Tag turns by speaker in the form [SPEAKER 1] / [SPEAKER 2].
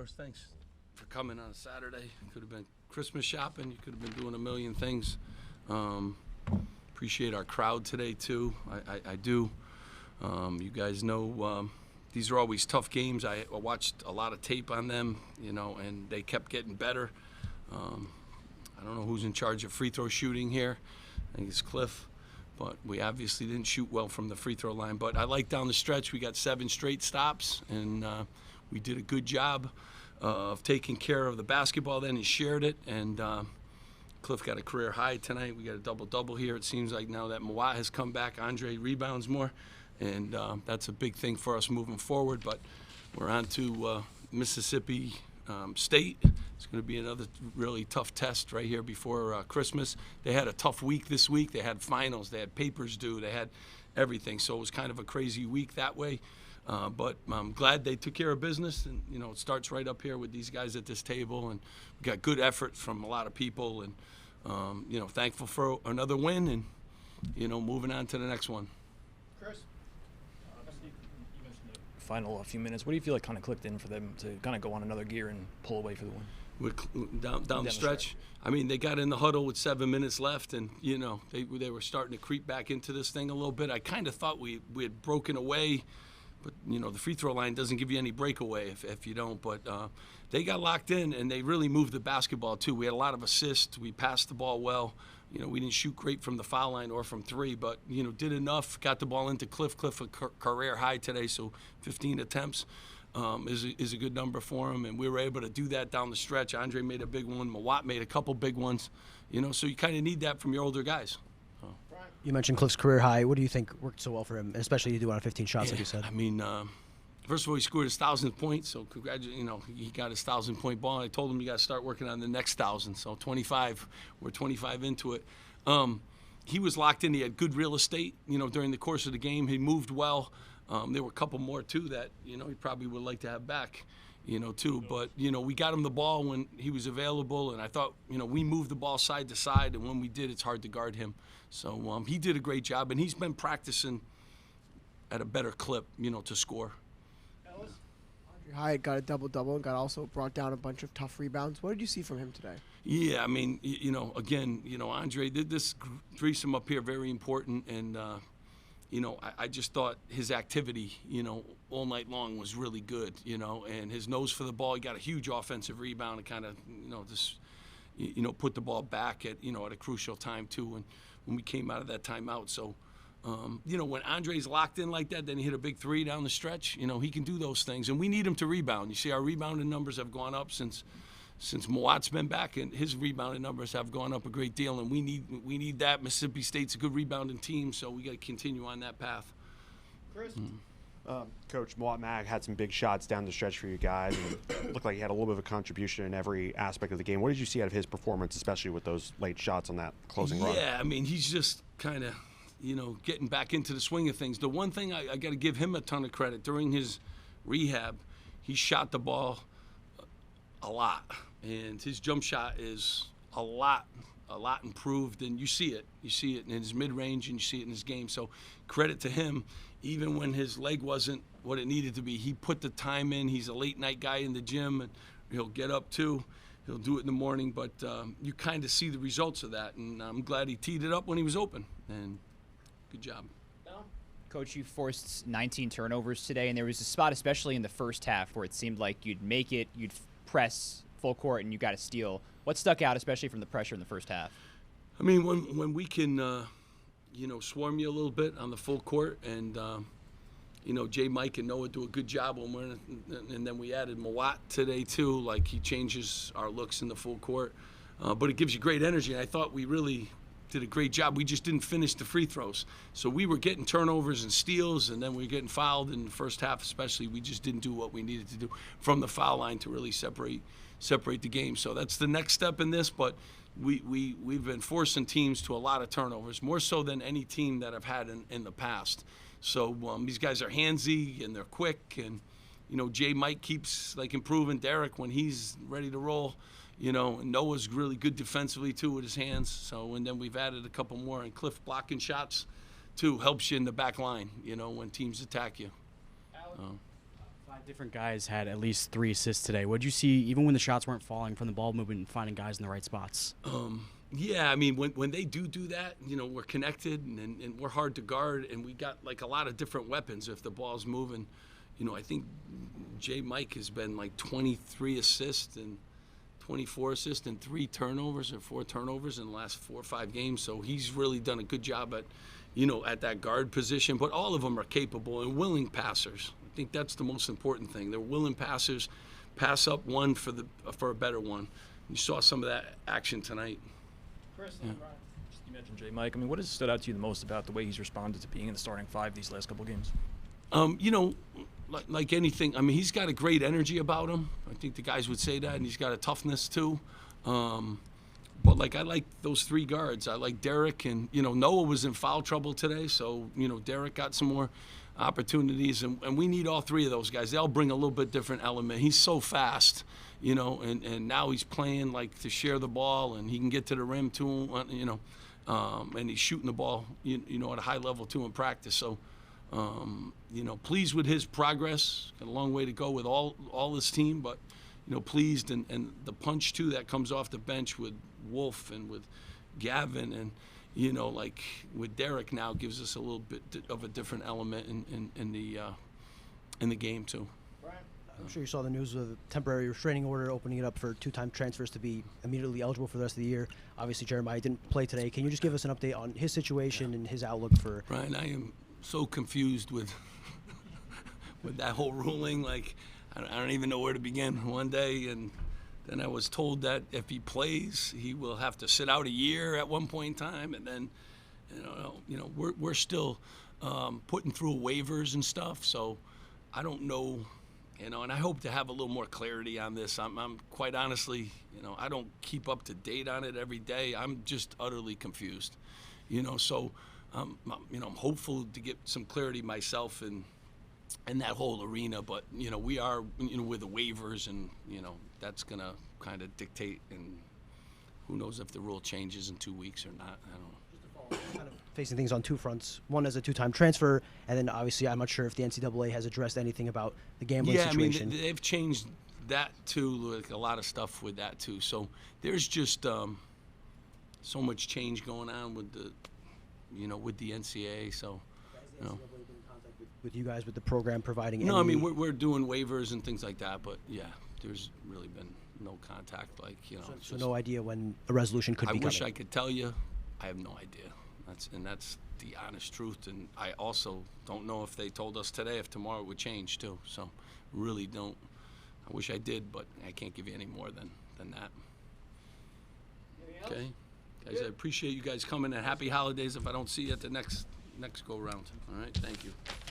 [SPEAKER 1] First, thanks for coming on a Saturday. Could have been Christmas shopping. You could have been doing a million things. Appreciate our crowd today, too. I do. You guys know these are always tough games. I watched a lot of tape on them, and they kept getting better. I don't know who's in charge of free throw shooting here. I think it's Cliff. But we obviously didn't shoot well from the free throw line. But I like down the stretch, we got 7 straight stops, and we did a good job of taking care of the basketball then and shared it. And Cliff got a career high tonight. We got a double-double here. It seems like now that Mawat has come back, Andre rebounds more. And that's a big thing for us moving forward. But we're on to Mississippi State. It's going to be another really tough test right here before Christmas. They had a tough week this week. They had finals. They had papers due. They had everything. So it was kind of a crazy week that way. But I'm glad they took care of business. And, it starts right up here with these guys at this table. And we got good effort from a lot of people. And, thankful for another win and, moving on to the next one.
[SPEAKER 2] Chris? Final few minutes. What do you feel like kind of clicked in for them to kind of go on another gear and pull away for the win?
[SPEAKER 1] Down the stretch. I mean, they got in the huddle with 7 minutes left, and they were starting to creep back into this thing a little bit. I kind of thought we had broken away, but the free throw line doesn't give you any breakaway if you don't. But they got locked in, and they really moved the basketball too. We had a lot of assists. We passed the ball well. We didn't shoot great from the foul line or from three, but, did enough. Got the ball into Cliff. Cliff a career high today, so 15 attempts is a good number for him, and we were able to do that down the stretch. Andre made a big one. Mawat made a couple big ones, so you kind of need that from your older guys.
[SPEAKER 3] You mentioned Cliff's career high. What do you think worked so well for him, especially you do on 15 shots, like you said?
[SPEAKER 1] I mean, first of all, he scored his 1,000th point, so he got his 1,000-point ball. And I told him you got to start working on the next 1,000. So 25, we're 25 into it. He was locked in. He had good real estate, during the course of the game. He moved well. There were a couple more too that he probably would like to have back, too. But we got him the ball when he was available, and I thought we moved the ball side to side, and when we did, it's hard to guard him. So he did a great job, and he's been practicing at a better clip, to score.
[SPEAKER 4] Hyatt got a double-double and got also brought down a bunch of tough rebounds. What did you see from him today?
[SPEAKER 1] Yeah, I mean, again, Andre did this threesome up here very important, and I just thought his activity, all night long was really good, and his nose for the ball. He got a huge offensive rebound and kind of, just, put the ball back at, at a crucial time too, when we came out of that timeout. So. When Andre's locked in like that, then he hit a big three down the stretch. He can do those things, and we need him to rebound. You see, our rebounding numbers have gone up since Mawat's been back, and his rebounding numbers have gone up a great deal. And we need that. Mississippi State's a good rebounding team, so we got to continue on that path.
[SPEAKER 4] Chris,
[SPEAKER 5] Coach, Mawat Mag had some big shots down the stretch for you guys, and it looked like he had a little bit of a contribution in every aspect of the game. What did you see out of his performance, especially with those late shots on that closing run?
[SPEAKER 1] Yeah, I mean, he's just kind of. Getting back into the swing of things. The one thing I got to give him a ton of credit, during his rehab, he shot the ball a lot. And his jump shot is a lot improved. And you see it. You see it in his mid-range, and you see it in his game. So credit to him. Even when his leg wasn't what it needed to be, he put the time in. He's a late-night guy in the gym, and he'll get up too. He'll do it in the morning. But you kind of see the results of that. And I'm glad he teed it up when he was open. And good job.
[SPEAKER 6] Coach, you forced 19 turnovers today, and there was a spot, especially in the first half, where it seemed like you'd make it, you'd press full court, and you got a steal. What stuck out, especially from the pressure in the first half?
[SPEAKER 1] I mean, when we can, swarm you a little bit on the full court, and Jay, Mike, and Noah do a good job when we're and then we added Mawat today too. Like, he changes our looks in the full court, but it gives you great energy. And I thought we really did a great job. We just didn't finish the free throws. So we were getting turnovers and steals, and then we were getting fouled in the first half especially. We just didn't do what we needed to do from the foul line to really separate the game. So that's the next step in this, but we've been forcing teams to a lot of turnovers, more so than any team that I've had in the past. So these guys are handsy, and they're quick, and Jay Mike keeps improving. Derek, when he's ready to roll, and Noah's really good defensively too with his hands. So, and then we've added a couple more, and Cliff blocking shots too helps you in the back line, when teams attack you.
[SPEAKER 7] 5 different guys had at least 3 assists today. What did you see, even when the shots weren't falling from the ball movement and finding guys in the right spots?
[SPEAKER 1] Yeah, I mean, when they do that, we're connected and we're hard to guard, and we got like a lot of different weapons if the ball's moving. I think Mike has been like 23 assists and 24 assists and 3 turnovers or 4 turnovers in the last 4 or 5 games. So he's really done a good job at that guard position. But all of them are capable and willing passers. I think that's the most important thing. They're willing passers, pass up one for a better one. You saw some of that action tonight.
[SPEAKER 2] Chris, you mentioned Mike. I mean, what has stood out to you the most about the way he's responded to being in the starting 5 these last couple games?
[SPEAKER 1] Like anything, I mean, he's got a great energy about him. I think the guys would say that, and he's got a toughness too. But I like those 3 guards. I like Derek, and Noah was in foul trouble today, so Derek got some more opportunities, and we need all 3 of those guys. They all bring a little bit different element. He's so fast, and now he's playing to share the ball, and he can get to the rim too, and he's shooting the ball, at a high level too in practice. So. Pleased with his progress. Got a long way to go with all his team, but pleased, and the punch too that comes off the bench with Wolf and with Gavin, and with Derek now gives us a little bit of a different element in the game too.
[SPEAKER 3] I'm sure you saw the news of the temporary restraining order opening it up for 2-time transfers to be immediately eligible for the rest of the year. Obviously, Jeremiah didn't play today. Can you just give us an update on his situation and his outlook for?
[SPEAKER 1] Brian, I am so confused with that whole ruling. I don't even know where to begin. One day, and then I was told that if he plays, he will have to sit out a year at one point in time, and then we're still putting through waivers and stuff. So I don't know, and I hope to have a little more clarity on this. I'm quite honestly, I don't keep up to date on it every day. I'm just utterly confused, so. I'm hopeful to get some clarity myself in that whole arena, but we are with the waivers, and that's gonna kind of dictate, and who knows if the rule changes in 2 weeks or not. I don't know.
[SPEAKER 3] Kind of facing things on 2 fronts. One as a 2-time transfer, and then obviously I'm not sure if the NCAA has addressed anything about the gambling situation.
[SPEAKER 1] Yeah, I mean they've changed that too, a lot of stuff with that too. So there's just so much change going on with the. With the NCAA, so,
[SPEAKER 3] Has the NCAA been in contact with you guys, with the program providing?
[SPEAKER 1] No, I mean we're doing waivers and things like that, but yeah, there's really been no contact.
[SPEAKER 3] So no idea when a resolution could be coming.
[SPEAKER 1] I wish I could tell you. I have no idea. That's the honest truth. And I also don't know if they told us today if tomorrow it would change too. So really don't. I wish I did, but I can't give you any more than that. Okay. Guys, I appreciate you guys coming, and happy holidays if I don't see you at the next go round. All right, thank you.